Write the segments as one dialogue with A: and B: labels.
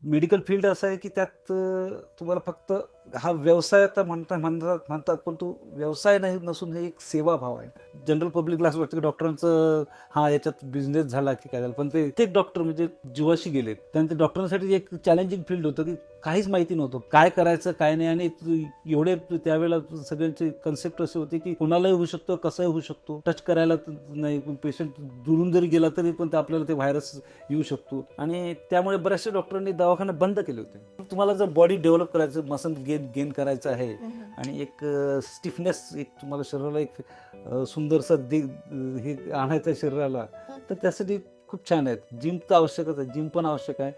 A: Medical field असं आहे की त्यात तुम्हाला फक्त हा व्यवसाय आता म्हणतात पण तो व्यवसाय नाही नसून हे एक सेवाभाव आहे. जनरल पब्लिकला असं वाटतं की डॉक्टरांचं हा याच्यात बिझनेस झाला की काय झालं, पण ते प्रत्येक डॉक्टर म्हणजे जीवाशी गेले. त्यानंतर डॉक्टरांसाठी एक चॅलेंजिंग फील्ड होतं की काहीच माहिती नव्हतं काय करायचं काय नाही, आणि एवढे त्यावेळेला सगळ्यांचे कन्सेप्ट असे होते की कोणालाही होऊ शकतो, कसंही होऊ शकतो, टच करायला नाही, पेशंट दुरून जरी गेला तरी पण ते आपल्याला ते व्हायरस येऊ शकतो. आणि त्यामुळे बऱ्याचशा डॉक्टरांनी दवाखाने बंद केले होते. तुम्हाला जर बॉडी डेव्हलप करायचं, मसल गेन करायचं आहे आणि एक स्टिफनेस, एक तुम्हाला शरीराला एक सुंदरसं हे आणायचं आहे शरीराला, तर त्यासाठी खूप छान आहेत. जिम तर आवश्यकच आहे, जिम पण आवश्यक आहे.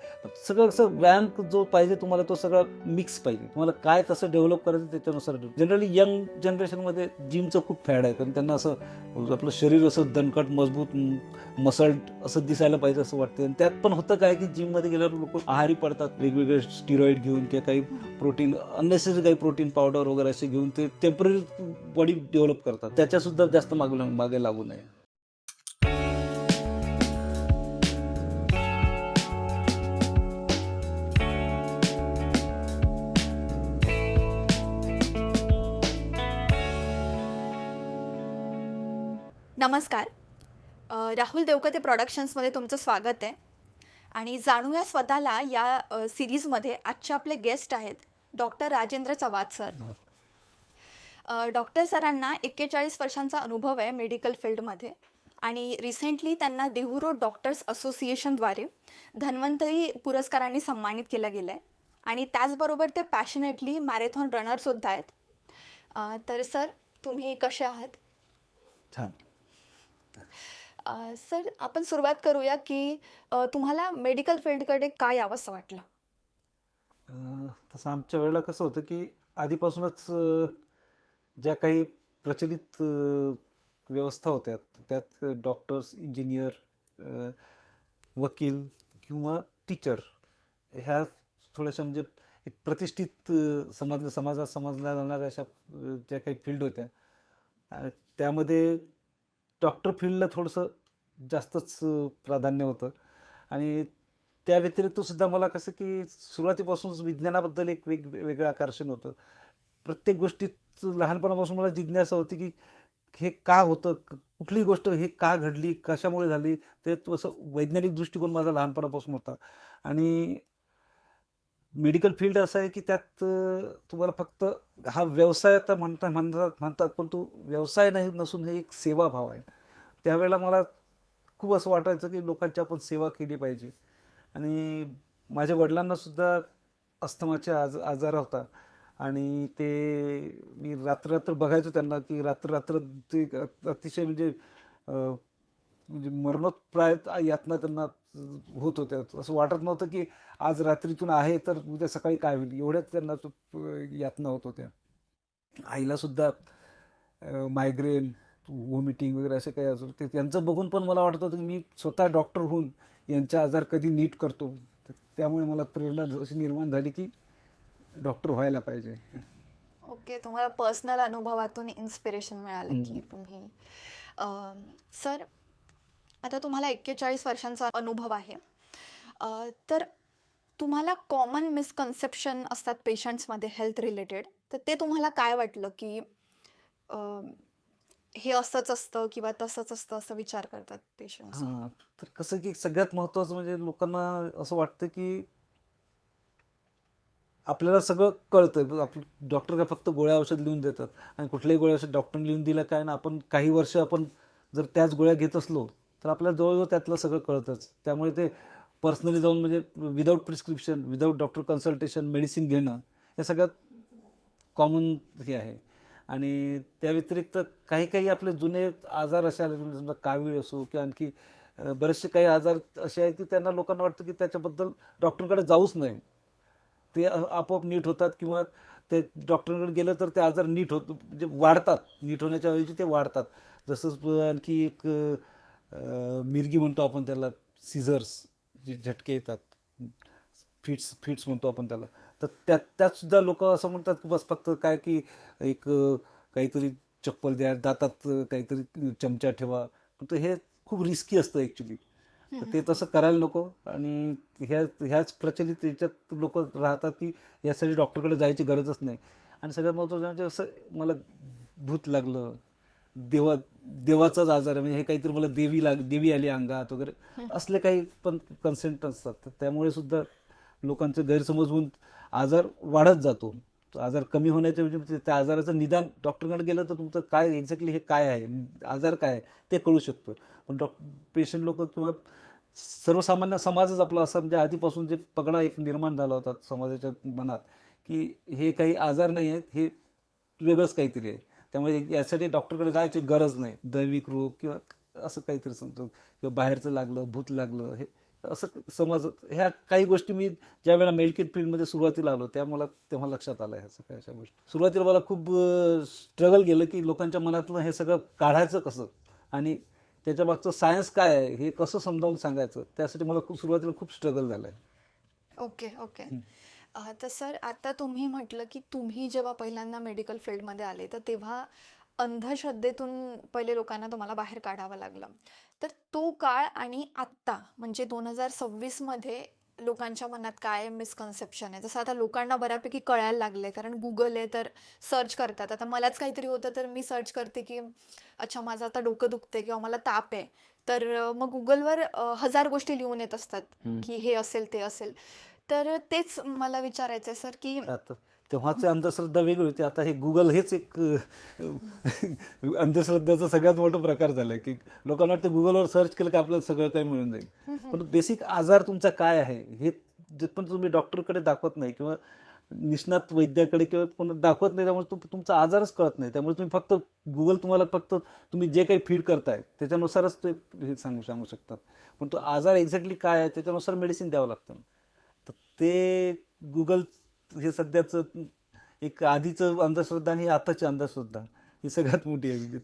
A: सगळं असं व्यायाम जो पाहिजे तुम्हाला तो सगळा मिक्स पाहिजे. तुम्हाला काय कसं डेव्हलप करायचं त्याच्यानुसार. जनरली यंग जनरेशनमध्ये जिमचं खूप फॅड आहे, कारण त्यांना असं आपलं शरीर असं दणकट मजबूत मसल्ड असं दिसायला पाहिजे असं वाटतं. आणि त्यात पण होतं काय की जिममध्ये गेल्यावर लोक आहारी पडतात, वेगवेगळे स्टिरॉइड घेऊन किंवा काही प्रोटीन अननेसेसरी काही प्रोटीन पावडर वगैरे असे घेऊन ते टेम्पररी बॉडी डेव्हलप करतात. त्याच्यासुद्धा जास्त मागे लागू नये.
B: नमस्कार. राहुल देवकते प्रॉडक्शन्समध्ये तुमचं स्वागत आहे. आणि जाणूया स्वतःला या सिरीजमध्ये आजचे आपले गेस्ट आहेत डॉक्टर राजेंद्र चव्हाद सर. डॉक्टर सरांना 41 वर्षांचा अनुभव आहे मेडिकल फील्डमध्ये, आणि रिसेंटली त्यांना देहू डॉक्टर्स असोसिएशनद्वारे धन्वंतरी पुरस्कारांनी सन्मानित केलं गेलं आहे. आणि त्याचबरोबर ते पॅशनेटली मॅरेथॉन रनरसुद्धा आहेत. तर सर, तुम्ही कसे आहात?
A: छान.
B: सर, आपण सुरुवात करूया की तुम्हाला मेडिकल फील्डकडे काय यावंसं वाटलं?
A: तसं आमच्या वेळेला कसं होतं की आधीपासूनच ज्या काही प्रचलित व्यवस्था होत्या त्यात डॉक्टर्स, इंजिनियर, वकील किंवा टीचर ह्या थोड्याशा म्हणजे एक प्रतिष्ठित समाजात समजल्या जाणाऱ्या अशा ज्या काही फील्ड होत्या, त्यामध्ये डॉक्टर फील्डला थोडंसं जास्तच प्राधान्य होतं. आणि त्या व्यतिरिक्त सुद्धा मला कसं की सुरुवातीपासूनच विज्ञानाबद्दल एक वेगळं आकर्षण होतं. प्रत्येक गोष्टीत लहानपणापासून मला जिज्ञासा होती की हे का होतं, कुठली गोष्ट हे का घडली, कशामुळे झाली, ते असं वैज्ञानिक दृष्टिकोन माझा लहानपणापासून होता. आणि मेडिकल फील्ड असं आहे की त्यात तुम्हाला फक्त हा व्यवसाय आता म्हणतात पण तो व्यवसाय नाही नसून हे एक सेवाभाव आहे. त्यावेळेला मला खूप असं वाटायचं की लोकांची आपण सेवा केली पाहिजे. आणि माझ्या वडिलांना सुद्धा अस्थमाचा आजार होता. आणि ते मी रात्र बघायचो त्यांना की रात्र ते अतिशय म्हणजे म्हणजे मरणोत्प्राय यातना त्यांना होत होत्या. असं वाटत नव्हतं की आज रात्रीतून आहे तर उद्या सकाळी काय होईल, एवढ्याच त्यांना यातना होत होत्या. आईला सुद्धा मायग्रेन, व्हॉमिटिंग वगैरे असे काही अजून ते त्यांचं बघून पण मला वाटत होतं की मी स्वतः डॉक्टर होऊन यांचा आजार कधी नीट करतो. त्यामुळे मला प्रेरणा अशी निर्माण झाली की डॉक्टर व्हायला पाहिजे.
B: ओके, तुम्हाला पर्सनल अनुभवातून इन्स्पिरेशन मिळालं की तुम्ही सर, आता तुम्हाला 41 वर्षांचा अनुभव आहे. तर तुम्हाला कॉमन मिसकन्सेप्शन असतात पेशंट्समध्ये हेल्थ रिलेटेड, तर ते तुम्हाला काय वाटलं की अ, हे असंच असतं किंवा तसंच असतं असं विचार करतात पेशंट्स?
A: हां, तर कसं की सगळ्यात महत्त्वाचं म्हणजे लोकांना असं वाटतं की आपल्याला सगळं कळतं. आपलं डॉक्टर काय फक्त गोळ्या औषध लिहून देतात, आणि कुठल्याही गोळ्या औषध डॉक्टरने लिहून दिलं काय ना, आपण काही वर्ष आपण जर त्याच गोळ्या घेत असलो तर आपल्याला जवळजवळ त्यातलं सगळं कळतंच. त्यामुळे ते पर्सनली जाऊन म्हणजे without prescription, without doctor consultation medicine घेणं हे सगळ्यात कॉमन हे आहे. आणि त्या व्यतिरिक्त काही काही आपले जुने आजार असे आले, म्हणजे समजा कावीळ असो किंवा आणखी बरेचसे काही आजार असे आहेत की त्यांना लोकांना वाटतं की त्याच्याबद्दल डॉक्टरकडे जाऊच नये. ते आपोआप नीट होतात किंवा ते डॉक्टरकडे गेलं तर ते आजार नीट होत म्हणजे वाढतात, नीट होण्याच्या ऐवजी ते वाढतात. जसं आणखी एक मिरगी म्हणतो आपण त्याला, सीझर्स जे झटके येतात, फिट्स फिट्स म्हणतो आपण त्याला. तर त्यात सुद्धा लोक असं म्हणतात की बस फक्त काय की एक काहीतरी चप्पल द्या, दातात काहीतरी चमचा ठेवा. पण हे खूप रिस्की असतं ॲक्च्युली. तर ते तसं करायला नको. आणि ह्याच प्रचलित याच्यात लोक राहतात की यासाठी डॉक्टरकडे जायची गरजच नाही. आणि सगळ्यात महत्त्वाचं म्हणजे असं मला भूत लागलं, देवा देवाचाच आजार आहे, म्हणजे हे काहीतरी मला देवी आली अंगात वगैरे, असले काही पण कन्सेंट असतात. तर त्यामुळे सुद्धा लोकांचे गैरसमज होऊन आजार वाढत जातो. तो आजार कमी होण्याच्या म्हणजे त्या आजाराचं निदान डॉक्टरकडे गेलं तर तुमचं काय एक्झॅक्टली हे काय आहे, आजार काय आहे ते कळू शकतं. पण पेशंट लोक किंवा सर्वसामान्य समाजच आपला असा म्हणजे आधीपासून जे पगडा एक निर्माण झाला होता समाजाच्या मनात की हे काही आजार नाही आहेत, हे वेगळंच काहीतरी आहे. त्यामुळे यासाठी डॉक्टरकडे जायची गरज नाही. दैविक रोग किंवा असं काहीतरी समजतो किंवा बाहेरचं लागलं, भूत लागलं, हे असं समज. ह्या काही गोष्टी मी ज्या वेळेला मेडिकल फील्डमध्ये सुरुवातीला आलो मला तेव्हा लक्षात आलं ह्या सगळ्या अशा गोष्टी. सुरुवातीला मला खूप स्ट्रगल केलं की लोकांच्या मनातून हे सगळं काढायचं कसं आणि त्याच्या मागचं सायन्स काय आहे हे कसं समजावून सांगायचं. त्यासाठी मला सुरुवातीला खूप स्ट्रगल झालं आहे.
B: Okay okay. तर सर आता तुम्ही म्हटलं की तुम्ही जेव्हा पहिल्यांदा मेडिकल फील्डमध्ये आले तर तेव्हा अंधश्रद्धेतून पहिले लोकांना तुम्हाला बाहेर काढावं लागलं. तर तो काळ आणि आत्ता म्हणजे 2026मध्ये लोकांच्या मनात काय मिसकन्सेप्शन आहे? जसं आता लोकांना बऱ्यापैकी कळायला लागलंय कारण गुगल आहे तर सर्च करतात. आता मलाच काहीतरी होतं तर मी सर्च करते की अच्छा माझं आता डोकं दुखते किंवा मला ताप आहे. तर मग गुगलवर 1000 गोष्टी लिहून येत असतात की हे असेल ते असेल. तर तेच मला विचारायचं आहे सर की
A: आता तेव्हाचे अंधश्रद्धा वेगळी होती. आता हे गुगल हेच एक अंधश्रद्धेचा सगळ्यात मोठा प्रकार झाला आहे की लोकांना वाटतं गुगलवर सर्च केलं की आपल्याला सगळं काही मिळून जाईल. पण बेसिक आजार तुमचा काय आहे हे जिथपर्यंत तुम्ही डॉक्टरकडे दाखवत नाही किंवा निष्णात वैद्याकडे किंवा कोण दाखवत नाही त्यामुळे तुमचा आजारच कळत नाही. त्यामुळे तुम्ही फक्त गुगल तुम्हाला फक्त तुम्ही जे काही फीड करताय त्याच्यानुसारच ते हे सांगू शकतात. पण तो आजार एक्झॅक्टली काय आहे त्याच्यानुसार मेडिसिन द्यावं लागतं. तर ते गुगल हे सध्याचं एक आधीचं अंधश्रद्धा आणि आताची अंधश्रद्धा ही सगळ्यात मोठी आहे. म्हणजे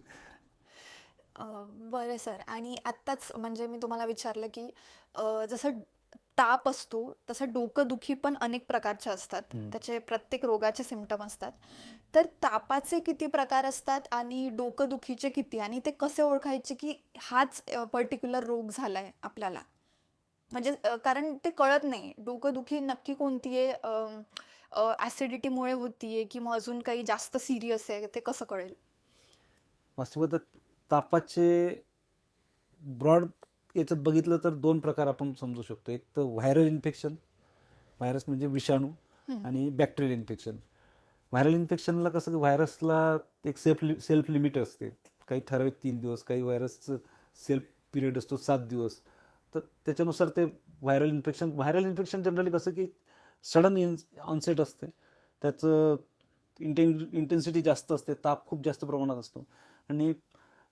B: बरं सर आणि आत्ताच म्हणजे मी तुम्हाला विचारलं की जसं ताप असतो तसं डोकंदुखी पण अनेक प्रकारचे असतात. त्याचे प्रत्येक रोगाचे सिम्पटम असतात. तर तापाचे किती प्रकार असतात आणि डोकंदुखीचे किती आणि ते कसे ओळखायचे की हाच पर्टिक्युलर रोग झालाय आपल्याला? म्हणजे कारण ते कळत नाही. डोकंदुखी नक्की कोणती आहे? ॲसिडिटीमुळे होतीये की मग अजून काही जास्त सीरियस आहे ते कसं कळेल?
A: वास्तविकता तापाचे ब्रॉड याच्यात बघितलं तर दोन प्रकार आपण समजू शकतो. एक तर व्हायरल इन्फेक्शन, व्हायरस म्हणजे विषाणू, आणि बॅक्टेरियल इन्फेक्शन. व्हायरल इन्फेक्शनला कसं की व्हायरसला एक सेल्फ लिमिट असते. काही ठराविक 3 दिवस, काही व्हायरसचं सेल्फ पिरियड असतो 7 दिवस. तर त्याच्यानुसार ते व्हायरल इन्फेक्शन जनरली कसं की सडन ऑनसेट असते. त्याचं इंटेन्सिटी जास्त असते, ताप खूप जास्त प्रमाणात असतो. आणि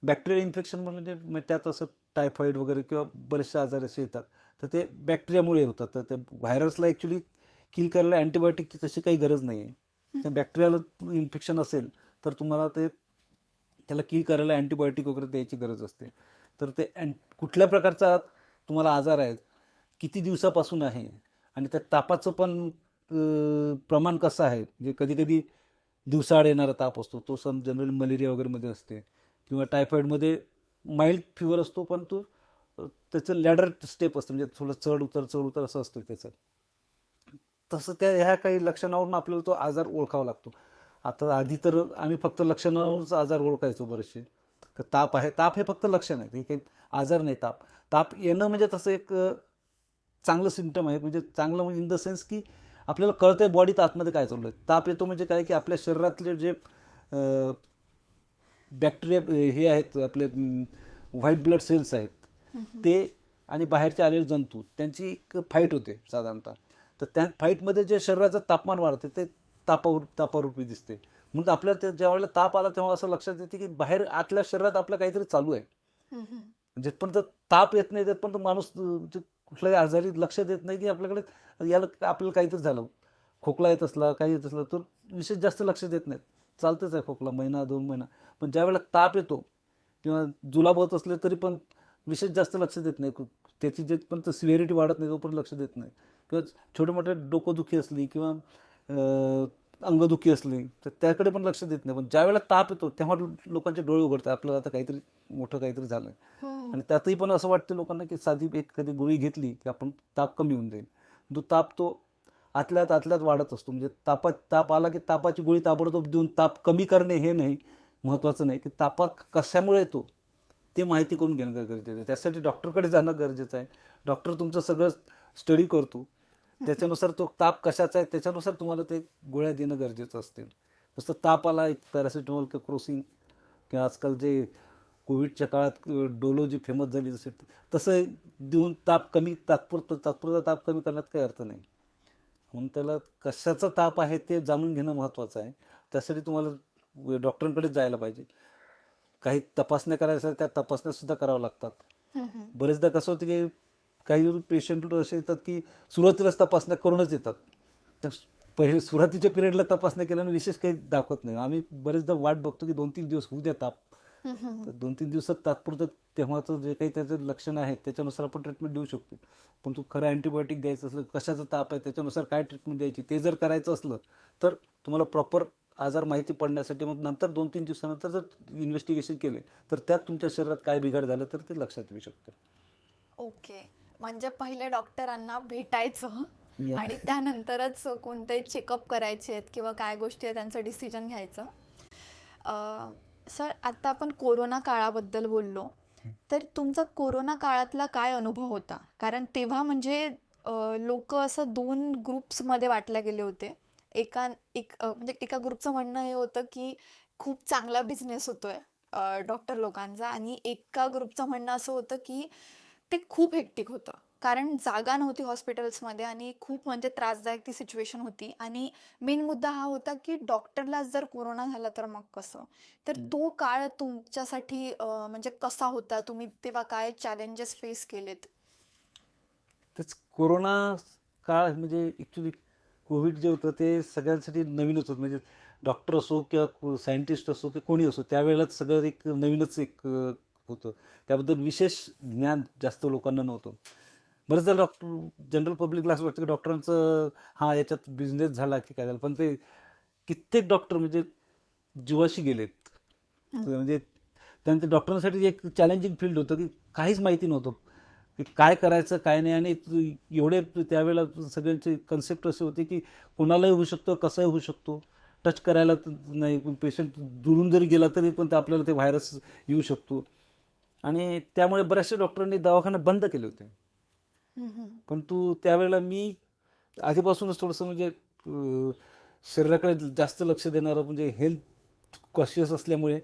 A: बॅक्टेरियल इन्फेक्शन म्हणजे त्यात असं टायफॉईड वगैरे किंवा बरेचसे आजार असे येतात. तर ते बॅक्टेरियामुळे होतात. तर त्या व्हायरसला ॲक्च्युली किल करायला अँटीबायोटिकची तशी काही गरज नाही आहे. त्या बॅक्टेरियल इन्फेक्शन असेल तर तुम्हाला त्याला किल करायला अँटीबायोटिक वगैरे द्यायची गरज असते. तर ते कुठल्या प्रकारचा तुम्हाला आजार आहे, किती दिवसापासून आहे आणि त्या तापाचं पण प्रमाण कसं आहे. म्हणजे कधीकधी दिवसाआड येणारा ताप असतो, तो जनरली मलेरिया वगैरेमध्ये असते किंवा टायफॉईडमध्ये माइल्ड फिवर असतो पण तो त्याचं लॅडर स्टेप असतं, म्हणजे थोडं चढ उतर असं असतं त्याचं. तसं ह्या काही लक्षणावरून आपल्याला तो आजार ओळखावा लागतो. आता आधी तर आम्ही फक्त लक्षणावरूनच आजार ओळखायचो बरेचसे. तर ताप आहे, ताप हे फक्त लक्षण आहे, हे काही आजार नाही. ताप येणं म्हणजे तसं एक चांगलं सिम्पटम आहे. म्हणजे चांगलं म्हणजे इन द सेन्स की आपल्याला कळतंय बॉडीत आतमध्ये काय चालू आहे. ताप येतो म्हणजे काय की आपल्या शरीरातले जे बॅक्टेरिया हे आहेत, आपले व्हाईट ब्लड सेल्स आहेत ते आणि बाहेरचे आलेले जंतू त्यांची एक फाईट होते साधारणतः. तर त्या फाईटमध्ये जे शरीराचं तापमान वाढते ते तापारूपी दिसते. म्हणून आपल्याला ज्यावेळेला ताप आला तेव्हा असं लक्षात येते की बाहेर आतल्या शरीरात आपलं काहीतरी चालू आहे. जिथपर्यंत ताप येत नाही तिथपर्यंत माणूस कुठल्याही आजारी लक्ष देत नाही की आपल्याकडे आपल्याला काहीतरी झालं. खोकला येत असला, काही येत असलं तर विशेष जास्त लक्ष देत नाहीत. चालतंच आहे खोकला महिना 2 महिना. पण ज्यावेळेला ताप येतो किंवा जुलाब होत असले तरी पण विशेष जास्त लक्ष देत नाही. त्याची जेपर्यंत सिव्हिरिटी वाढत नाही तोपर्यंत लक्ष देत नाही. किंवा छोटे मोठे डोकंदुखी असली किंवा अंगदुखी असली तर त्याकडे पण लक्ष देत नाही. पण ज्यावेळेला ताप येतो तेव्हा लोकांचे डोळे उघडतात, आपल्याला आता मोठं काहीतरी झालं. आणि त्यातही पण असं वाटतं लोकांना की साधी एखादी गोळी घेतली की आपण ताप कमी होऊन जाईल. तो ताप तो आतल्यात वाढत असतो. म्हणजे ताप आला की तापाची गोळी ताबडतोब देऊन ताप कमी करणे हे नाही महत्त्वाचं नाही, की तापा कशामुळे येतो ते माहिती करून घेणं गरजेचं आहे. त्यासाठी डॉक्टरकडे जाणं गरजेचं आहे. डॉक्टर तुमचं सगळं स्टडी करतो. त्याच्यानुसार तो ताप कशाचा आहे त्याच्यानुसार तुम्हाला ते गोळ्या देणं गरजेचं असते. नुसतं ताप आला एक पॅरासिटामॉल किंवा क्रोसिन किंवा आजकाल जे कोविडच्या काळात डोलो जी फेमस झाली जसे तसं देऊन ताप कमी तात्पुरता ताप कमी करण्यात काही अर्थ नाही. म्हणून त्याला कशाचा ताप आहे ते जाणून घेणं महत्त्वाचं आहे. त्यासाठी तुम्हाला डॉक्टरांकडेच जायला पाहिजे. काही तपासण्या करायच्या त्या तपासण्यासुद्धा कराव्या लागतात. बरेचदा कसं होतं की काही पेशंट असे येतात की सुरुवातीलाच तपासण्या करूनच येतात. तर पहिले सुरुवातीच्या पिरियडला तपासण्या केल्यानं विशेष काही दाखवत नाही. आम्ही बरेचदा वाट बघतो की 2-3 दिवस होऊ द्या ताप. तर 2-3 दिवसात तात्पुरतं तेव्हाचं जे काही त्याचं लक्षणं आहेत त्याच्यानुसार आपण ट्रीटमेंट देऊ शकतो. पण तू खरं अँटीबायोटिक द्यायचं असलं कशाचा ताप आहे त्याच्यानुसार काय ट्रीटमेंट द्यायची ते जर करायचं असलं तर तुम्हाला प्रॉपर आजार माहिती पडण्यासाठी मग नंतर 2-3 दिवसानंतर जर इन्व्हेस्टिगेशन केले तर त्यात तुमच्या शरीरात काय बिघाड झालं तर ते लक्षात येऊ शकतं.
B: ओके. म्हणजे पहिले डॉक्टरांना भेटायचं आणि त्यानंतरच कोणते चेकअप करायचे आहेत किंवा काय गोष्टी आहेत त्यांचं डिसिजन घ्यायचं. सर, आता आपण कोरोना काळाबद्दल बोललो, तर तुमचा कोरोना काळातला काय अनुभव होता? कारण तेव्हा म्हणजे लोक असं 2 ग्रुप्समध्ये वाटले गेले होते. म्हणजे एका ग्रुपचं म्हणणं हे होतं की खूप चांगला बिझनेस होतोय डॉक्टर लोकांचा, आणि एका ग्रुपचं म्हणणं असं होतं की ते खूप हेक्टिक होतं. कारण जागा नव्हती हॉस्पिटल्समध्ये आणि खूप म्हणजे त्रासदायक ती सिच्युएशन होती. आणि मेन मुद्दा हा होता की डॉक्टरला जर कोरोना झाला तर मग कसं? तर तो काळ तुमच्यासाठी म्हणजे कसा होता? तुम्ही तेव्हा काय चॅलेंजेस फेस केलेत?
A: तेच कोरोना काळ म्हणजे ॲक्च्युली कोविड जे होतं ते सगळ्यांसाठी नवीनच होतं. म्हणजे डॉक्टर असो किंवा सायंटिस्ट असो किंवा कोणी असो त्यावेळेलाच सगळं एक नवीनच होतं. त्याबद्दल विशेष ज्ञान जास्त लोकांना नव्हतं. बरेचदा जनरल पब्लिकला असं वाटतं की डॉक्टरांचं याच्यात बिझनेस झाला की काय झालं, पण ते कित्येक डॉक्टर म्हणजे जीवाशी गेलेत. म्हणजे त्यांच्या डॉक्टरांसाठी एक चॅलेंजिंग फील्ड होतं की काहीच माहिती नव्हतं की काय करायचं काय नाही. आणि एवढे त्यावेळेला सगळ्यांचे कन्सेप्ट असे होते की कोणालाही होऊ शकतो कसाही होऊ शकतो, टच करायला नाही, पेशंट दुरून जरी गेला तरी पण आपल्याला ते व्हायरस येऊ शकतो. आणि त्यामुळे बऱ्याचशा डॉक्टरांनी दवाखाने बंद केले होते. परंतु त्यावेळेला मी आधीपासूनच थोडंसं म्हणजे शरीराकडे जास्त लक्ष देणारं म्हणजे हेल्थ कॉन्शियस असल्यामुळे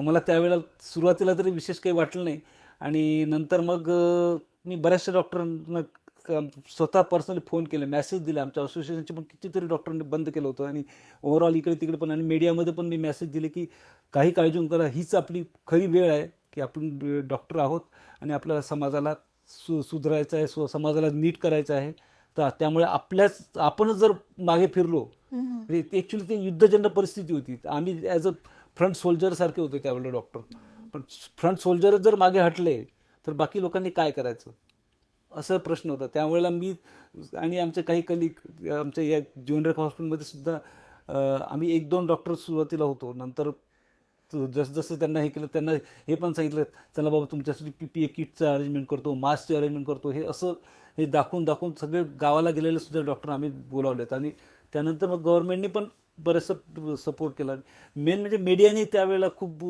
A: मला त्यावेळेला सुरुवातीला तरी विशेष काही वाटलं नाही. आणि नंतर मग मी बऱ्याचशा डॉक्टरांना स्वतः पर्सनली फोन केले, मेसेज दिले. आमच्या असोसिएशनचे पण कितीतरी डॉक्टरांनी बंद केलं होतं आणि ओव्हरऑल इकडे तिकडे पण आणि मीडियामध्ये पण मी मेसेज दिले की काही काळजी न करा, हीच आपली खरी वेळ आहे की आपण डॉक्टर आहोत आणि आपल्याला समाजाला सुधारायचं आहे, समाजाला नीट करायचं आहे. तर त्यामुळे आपणच जर मागे फिरलो, ॲक्च्युली ते युद्धजन्य परिस्थिती होती. आम्ही ॲज अ फ्रंट सोल्जरसारखे होते त्यावेळेला डॉक्टर. पण फ्रंट सोल्जरच जर मागे हटले तर बाकी लोकांनी काय करायचं असा प्रश्न होता. त्यावेळेला मी आणि आमचे काही कलिग आमच्या या जीवनरेखा हॉस्पिटलमध्ये सुद्धा आम्ही 1-2 डॉक्टर सुरुवातीला होतो. नंतर जसं त्यांना हे केलं त्यांना हे पण सांगितलं, चला बाबा तुमच्यासाठी PPE किटचं अरेंजमेंट करतो, मास्कचे अरेंजमेंट करतो. हे दाखवून सगळे गावाला गेलेले सुद्धा डॉक्टर आम्ही बोलावलेत. आणि त्यानंतर मग गव्हर्नमेंटने पण बरंचसं सपोर्ट केला. मेन म्हणजे मीडियाने त्यावेळेला खूप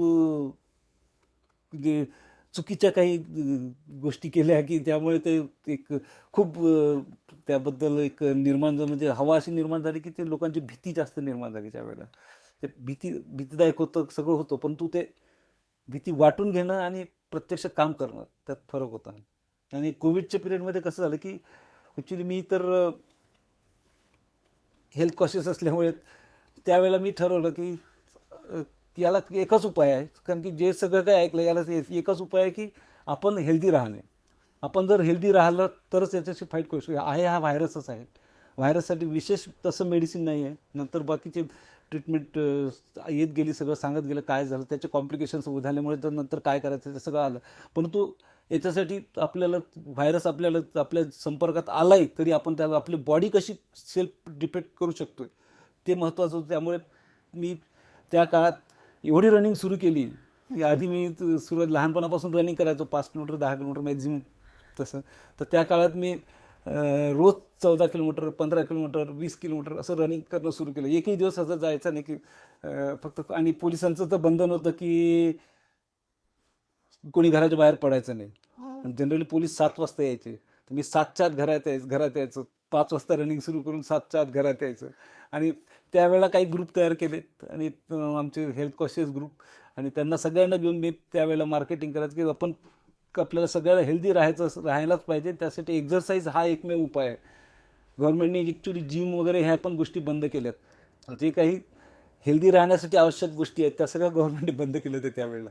A: म्हणजे चुकीच्या काही गोष्टी केल्या की त्यामुळे ते एक खूप त्याबद्दल एक म्हणजे हवा अशी निर्माण झाली की ते लोकांची भीती जास्त निर्माण झाली त्यावेळेला. ते भीतीदायक होतं सगळं होतं, परंतु ते भीती वाटून घेणं आणि प्रत्यक्ष काम करणं त्यात फरक होता. आणि कोविडच्या पिरियडमध्ये कसं झालं की ॲक्च्युली मी तर हेल्थ कॉन्शियस असल्यामुळे त्यावेळेला मी ठरवलं की याला एकच उपाय आहे. कारण की जे सगळं काय ऐकलं याला एकच उपाय आहे की आपण हेल्दी राहणे. आपण जर हेल्दी राहिलं तरच याच्याशी फाईट करू शकतो. हा व्हायरसच आहे. व्हायरससाठी विशेष तसं मेडिसिन नाही आहे. नंतर बाकीचे ट्रीटमेंट येत गेली, सगळं सांगत गेलं काय झालं, त्याचे कॉम्प्लिकेशन्स झाल्यामुळे तर नंतर काय करायचं ते सगळं आलं. परंतु याच्यासाठी आपल्याला व्हायरस आपल्या संपर्कात आलाय तरी आपण त्याला आपली बॉडी कशी सेल्फ डिपेक्ट करू शकतो ते महत्त्वाचं होतं. त्यामुळे मी त्या काळात एवढी रनिंग सुरू केली आधी मी सुरुवात लहानपणापासून रनिंग करायचो, 5 किलोमीटर 10 किलोमीटर मॅक्झिमम तसं. तर त्या काळात मी रोज 14 किलोमीटर 15 किलोमीटर 20 किलोमीटर असं रनिंग करणं सुरू केलं. एकही दिवस असं जायचं नाही की फक्त. आणि पोलिसांचं तर बंधन होतं की कोणी घराच्या बाहेर पडायचं नाही.
B: हो.
A: जनरली पोलीस 7 वाजता यायचे, तर मी 7च्या आत घरात यायचं. 5 वाजता रनिंग सुरू करून 7च्या आत घरात यायचं. आणि त्यावेळेला काही ग्रुप तयार केलेत आणि आमचे हेल्थ कॉन्शियस ग्रुप, आणि त्यांना सगळ्यांना घेऊन मी त्यावेळेला मार्केटिंग करायचं की आपण आपल्याला सगळ्याला हेल्दी राहायलाच पाहिजे. त्यासाठी एक्झरसाईज हा एकमेव उपाय आहे. गव्हर्नमेंटने ॲक्च्युली जिम वगैरे ह्या पण गोष्टी बंद केल्यात. जे काही हेल्दी राहण्यासाठी आवश्यक गोष्टी आहेत त्या सगळ्या गव्हर्नमेंटने बंद केल्या होत्या त्यावेळेला.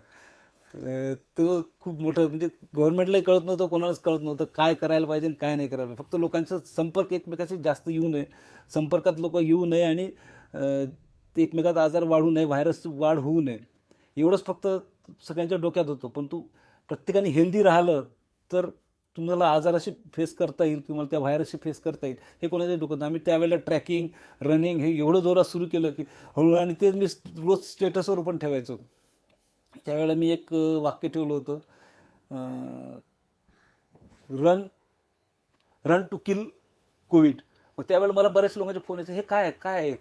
A: तो खूप मोठं, म्हणजे गव्हर्नमेंटलाही कळत नव्हतं, कोणालाच कळत नव्हतं काय करायला पाहिजे आणि काय नाही करायला पाहिजे. फक्त लोकांचा संपर्क एकमेकाशी जास्त येऊ नये, संपर्कात लोक येऊ नये आणि ते एकमेकात आजार वाढू नये, व्हायरसची वाढ होऊ नये, एवढंच फक्त सगळ्यांच्या डोक्यात होतं. पण प्रत्येकाने हेल्दी राहिलं तर तुम्हाला आजाराशी फेस करता येईल, तुम्हाला त्या व्हायरसशी फेस करता येईल, हे कोणाच्या डोक्यात. आम्ही त्यावेळेला ट्रॅकिंग रनिंग हे एवढं जोरात सुरू केलं की हळूहळू. आणि ते मी रोज स्टेटसवर पण ठेवायचो. त्यावेळेला मी एक वाक्य ठेवलं होतं, रन टू किल कोविड. मग त्यावेळेला मला बऱ्याच लोकांचे फोन यायचे, हे काय आहे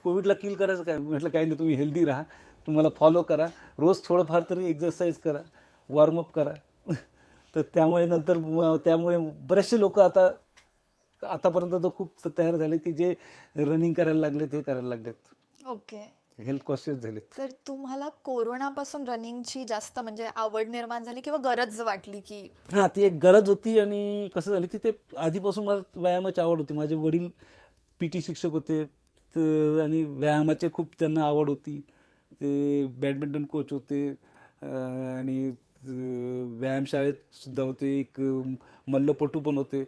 A: कोविडला किल करायचं काय? म्हटलं काही नाही, तुम्ही हेल्दी राहा, तुम्हाला फॉलो करा, रोज थोडंफार तरी एक्झरसाईज करा, वॉर्मअप करा. तर त्यामुळे बरेचसे लोक आतापर्यंत तर खूप तयार झाले की जे रनिंग करायला लागले, ते करायला लागलेत,
B: ओके.
A: हेल्थ कॉन्शियस झालेत.
B: तर तुम्हाला कोरोनापासून रनिंगची जास्त म्हणजे आवड निर्माण झाली किंवा गरज वाटली की?
A: हां, ती एक गरज होती. आणि कसं झालं की ते आधीपासून मला व्यायामाची आवड होती. माझे वडील PT शिक्षक होते, आणि व्यायामाचे खूप त्यांना आवड होती. ते बॅडमिंटन कोच होते, आणि व्यायामशाळेत सुद्धा होते. एक मल्लपटू पण होते.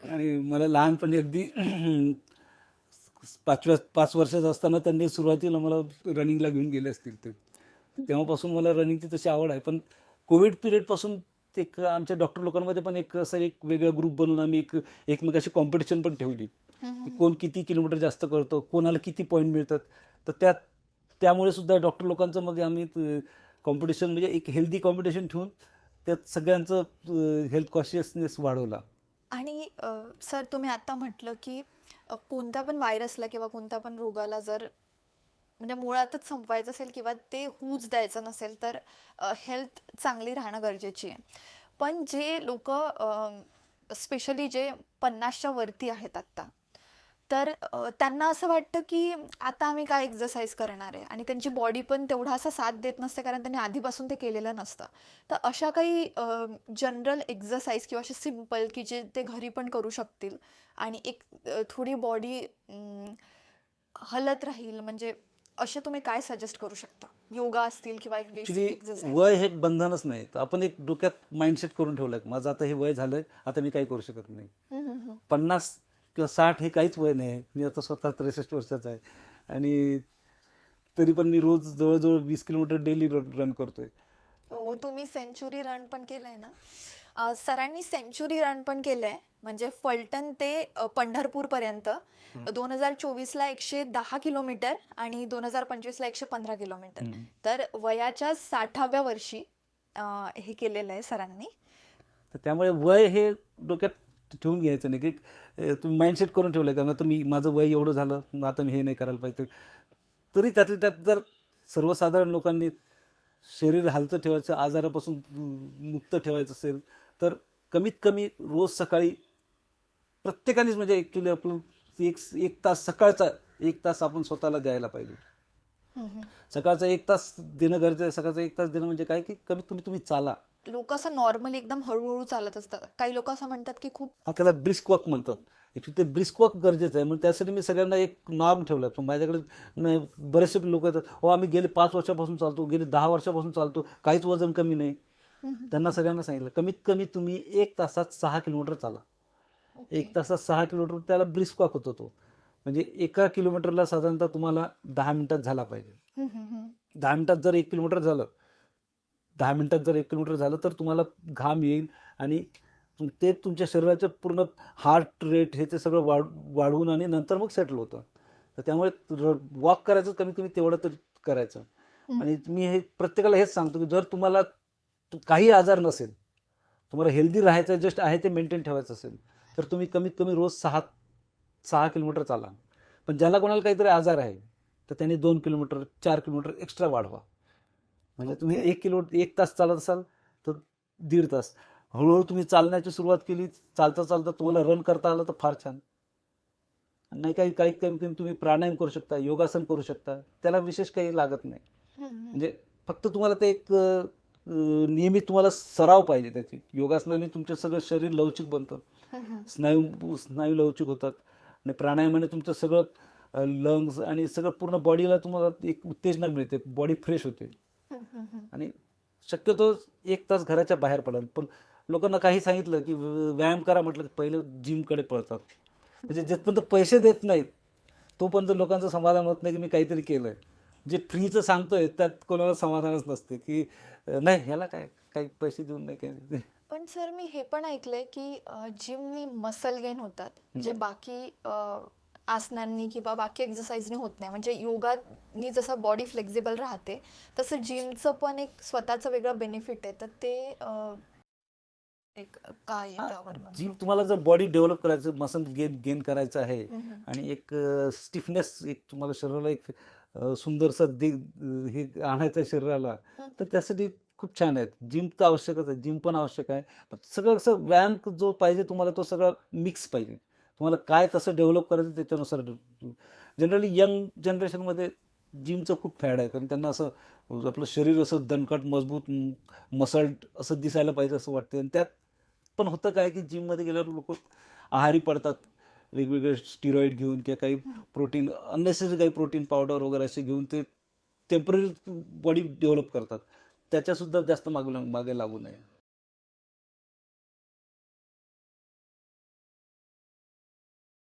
A: आणि मला लहानपणी अगदी 5 वर्षाचा असताना त्यांनी सुरुवातीला मला रनिंगला घेऊन गेले असतील. ते तेव्हापासून मला रनिंगची तशी आवड आहे. पण कोविड पिरियडपासून ते आमच्या डॉक्टर लोकांमध्ये पण एक वेगळा ग्रुप बनवून आम्ही एकमेकाशी कॉम्पिटिशन पण ठेवली की कोण किती किलोमीटर जास्त करतो, कोणाला किती पॉईंट मिळतात. तर त्यामुळे सुद्धा डॉक्टर लोकांचं मग आम्ही कॉम्पिटिशन, म्हणजे एक हेल्दी कॉम्पिटिशन ठेवून त्यात सगळ्यांचं हेल्थ कॉन्शियसनेस वाढवला.
B: आणि सर तुम्ही आता म्हटलं की कोणत्या पण व्हायरसला किंवा कोणत्या पण रोगाला जर म्हणजे मुळातच संपवायचं असेल किंवा ते होऊच द्यायचं नसेल तर हेल्थ चांगली राहणं गरजेची आहे. पण जे लोक स्पेशली जे 50च्या वरती आहेत आत्ता, तर त्यांना असं वाटतं की आता आम्ही काय एक्सरसाइज करणार आहे, आणि त्यांची बॉडी पण तेवढा असा साथ देत नसते कारण त्यांनी आधीपासून ते केलेलं नसतं. तर अशा काही जनरल एक्सरसाइज किंवा असे सिम्पल की जे ते घरी पण करू शकतील आणि एक थोडी बॉडी हलत राहील, म्हणजे असे तुम्ही काय सजेस्ट करू शकता? योगा असतील किंवा एक बेसिक
A: ॲक्च्युली
B: एक्सरसाइज.
A: वय हे बंधनच नाही. तर आपण एक डोक्यात माइंडसेट करून ठेवलं की माझं आता हे वय झालं, आता मी काही करू शकत नाही. 50 किंवा 60 हे काहीच वय नाही. मी आता स्वतः 63 वर्षाचा आहे, आणि तरी पण मी रोज जवळजवळ 20 किलोमीटर डेली रन करतोय.
B: हो, तुम्ही सेंचुरी रन पण केलंय ना? सरांनी सेंचुरी रन पण केलंय, म्हणजे फलटण ते पंढरपूर पर्यंत 2024ला 110 किलोमीटर आणि 2025ला 115 किलोमीटर. तर वयाच्या 60व्या वर्षी हे केलेलं आहे सरांनी.
A: तर त्यामुळे वय हे डोक्यात ठेवून घ्यायचं नाही की तुम्ही माइंडसेट करून ठेवलं का आता माझं वय एवढं झालं, मग आता मी हे नाही करायला पाहिजे. तरी त्यातल्या त्यात जर सर्वसाधारण लोकांनी शरीर हलतं ठेवायचं, आजारापासून मुक्त ठेवायचं असेल तर कमीत कमी रोज सकाळी प्रत्येकानेच, म्हणजे ॲक्च्युली आपण एक तास, सकाळचा 1 तास आपण स्वतःला द्यायला पाहिजे. सकाळचा 1 तास देणं गरजेचं आहे. सकाळचा 1 तास देणं म्हणजे काय की कमीत कमी तुम्ही चाला.
B: लोक असं नॉर्मली एकदम हळूहळू चालत असतात. काही लोक असं म्हणतात की खूप
A: आपल्याला ब्रिस्क वॉक म्हणतात. ॲक्च्युली ते ब्रिस्क वॉक गरजेचं आहे. म्हणून त्यासाठी मी सगळ्यांना एक नॉर्म ठेवला आहे. माझ्याकडे बरेचसे लोक येतात, हो आम्ही गेले 5 वर्षापासून चालतो, गेले 10 वर्षापासून चालतो, काहीच वजन कमी नाही. त्यांना सगळ्यांना सांगितलं कमीत कमी तुम्ही 1 तासात 6 किलोमीटर चाला. 1 तासात 6 किलोमीटर त्याला ब्रिस्क वॉक होतो तो. म्हणजे 1 किलोमीटरला साधारणतः तुम्हाला 10 मिनिटात झाला पाहिजे. 10 मिनिटात जर 1 किलोमीटर झालं, 10 मिनिटात जर 1 किलोमीटर झालं तर तुम्हाला घाम येईल, आणि ते तुमच्या शरीराचं पूर्ण हार्ट रेट हे ते सगळं वाढवून आणि नंतर मग सेटल होतं. तर त्यामुळे वॉक करायचं कमीत कमी तेवढं तरी करायचं. आणि मी हे प्रत्येकाला हेच सांगतो की जर तुम्हाला काही आजार नसेल, तुम्हाला हेल्दी राहायचं, जस्ट आहे ते मेंटेन ठेवायचं असेल, तर तुम्ही कमीत कमी रोज 6 किलोमीटर चाला. पण ज्याला कोणाला काहीतरी आजार आहे तर त्यांनी 2 किलोमीटर 4 किलोमीटर एक्स्ट्रा वाढवा. म्हणजे तुम्ही 1 तास चालत असाल तर 1.5 तास. हळूहळू तुम्ही चालण्याची सुरुवात केली, चालता चालता तुम्हाला रन करता आलं तर फार छान. नाही काही काही कमी कमी तुम्ही प्राणायाम करू शकता, योगासन करू शकता, त्याला विशेष काही लागत नाही. म्हणजे फक्त तुम्हाला ते एक नियमित तुम्हाला सराव पाहिजे त्याची. योगासनाने तुमचं सगळं शरीर लवचिक बनतं, स्नायू स्नायू लवचिक होतात, आणि प्राणायामाने तुमचं सगळं लंग्स आणि सगळं पूर्ण बॉडीला तुम्हाला एक उत्तेजना मिळते, बॉडी फ्रेश होते. आणि शक्यतो 1 तास घराच्या बाहेर पडाल. पण लोकांना काही सांगितलं की व्यायाम करा म्हटलं की पहिले जिमकडे पळतात. म्हणजे जिथपर्यंत पैसे देत नाहीत तोपर्यंत लोकांचं समाधान होत नाही की मी काहीतरी केलंय. जे फ्रीचं सांगतोय त्यात कोणाला समाधानच नसते की नाही ह्याला काय काही पैसे देऊन नाही काही.
B: पण सर मी हे पण ऐकलंय की जिमनी मसल गेन होतात, जे बाकी आसनांनी किंवा बाकी एक्सरसाइजनी होत नाही. म्हणजे योगानी जसं बॉडी फ्लेक्झिबल राहते तसं जिमचं पण एक स्वतःचं वेगळं बेनिफिट आहे. तर ते एक काय आहे त्यावर?
A: जिम तुम्हाला जर बॉडी डेव्हलप करायचं, मसल गेन करायचं आहे आणि एक स्टिफनेस, एक तुम्हाला शरीराला एक सुंदरसं हे आणायचं आहे शरीराला, तर त्यासाठी खूप छान आहेत. जिम तर आवश्यकच आहे, जिम पण आवश्यक आहे. पण सगळं असं व्यायाम जो पाहिजे तुम्हाला तो सगळा मिक्स पाहिजे. तुम्हाला काय कसं डेव्हलप करायचं त्याच्यानुसार. जनरली यंग जनरेशनमध्ये जिमचं खूप फॅड आहे, कारण त्यांना असं आपलं शरीर असं दणकट मजबूत मसल्ड असं दिसायला पाहिजे असं वाटते. आणि त्यात पण होतं काय की जिममध्ये गेल्यावर लोक आहारी पडतात, वेगवेगळे स्टिरॉइड घेऊन किंवा काही प्रोटीन अननेसेसरी काही प्रोटीन पावडर वगैरे असे घेऊन ते टेम्पररी बॉडी डेव्हलप करतात. त्याच्यासुद्धा जास्त मागे लागू नये.